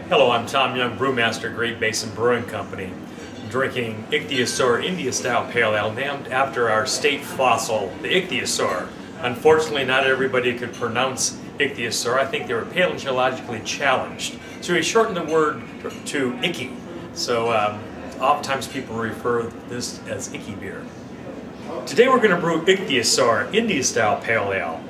Hello, I'm Tom Young, brewmaster, Great Basin Brewing Company. I'm drinking Ichthyosaur India-style pale ale named after our state fossil, the Ichthyosaur. Unfortunately, not everybody could pronounce Ichthyosaur. I think they were paleontologically challenged. So we shortened the word to Icky. So oftentimes people refer this as Icky beer. Today we're going to brew Ichthyosaur India-style pale ale.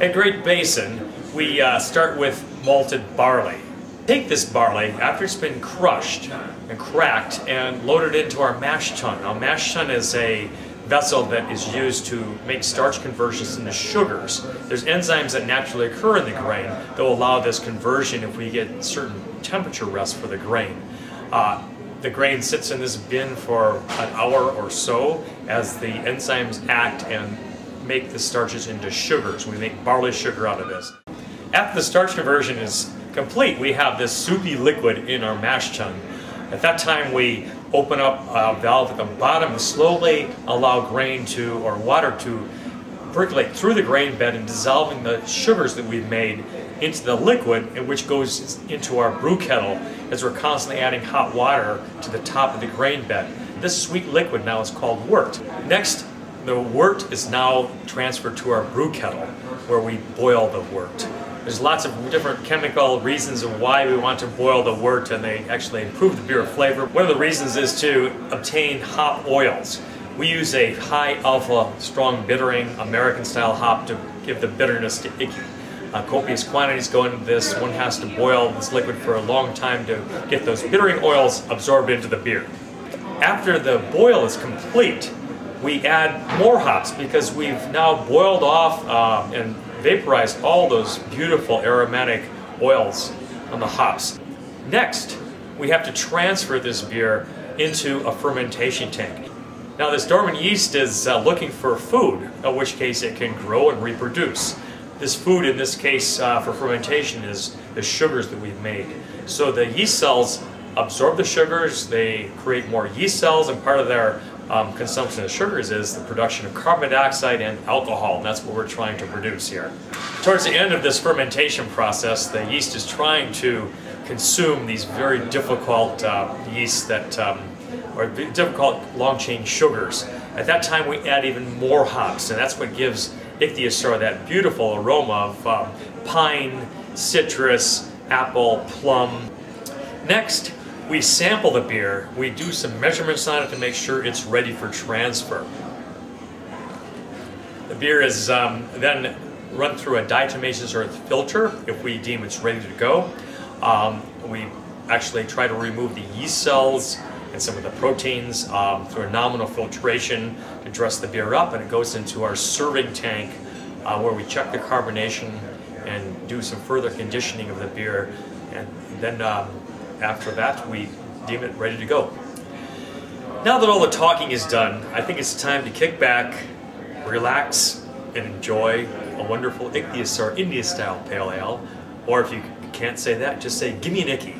At Great Basin, we start with malted barley. Take this barley after it's been crushed and cracked and load it into our mash tun. Now, mash tun is a vessel that is used to make starch conversions into sugars. There's enzymes that naturally occur in the grain that will allow this conversion if we get certain temperature rest for the grain. The grain sits in this bin for an hour or so as the enzymes act and make the starches into sugars. We make barley sugar out of this. After the starch conversion is complete, we have this soupy liquid in our mash tun. At that time, we open up a valve at the bottom and slowly allow water to percolate through the grain bed and dissolving the sugars that we've made into the liquid, which goes into our brew kettle as we're constantly adding hot water to the top of the grain bed. This sweet liquid now is called wort. Next, the wort is now transferred to our brew kettle where we boil the wort. There's lots of different chemical reasons of why we want to boil the wort, and they actually improve the beer flavor. One of the reasons is to obtain hop oils. We use a high alpha strong bittering American style hop to give the bitterness to Icky. Copious quantities go into this. One has to boil this liquid for a long time to get those bittering oils absorbed into the beer. After the boil is complete, we add more hops because we've now boiled off and vaporized all those beautiful aromatic oils on the hops. Next, we have to transfer this beer into a fermentation tank. Now, this dormant yeast is looking for food, in which case it can grow and reproduce. This food, in this case for fermentation, is the sugars that we've made. So the yeast cells absorb the sugars, they create more yeast cells, and part of their consumption of sugars is the production of carbon dioxide and alcohol, and that's what we're trying to produce here. Towards the end of this fermentation process, the yeast is trying to consume these very difficult yeasts or difficult long-chain sugars. At that time, we add even more hops, and that's what gives Ichthyosaur that beautiful aroma of pine, citrus, apple, plum. Next, we sample the beer. We do some measurements on it to make sure it's ready for transfer. The beer is then run through a diatomaceous earth filter if we deem it's ready to go. We actually try to remove the yeast cells and some of the proteins through a nominal filtration to dress the beer up, and it goes into our serving tank where we check the carbonation and do some further conditioning of the beer, and then after that, we deem it ready to go. Now that all the talking is done, I think it's time to kick back, relax, and enjoy a wonderful Ichthyosaur India-style pale ale. Or if you can't say that, just say, "Give me an Icky."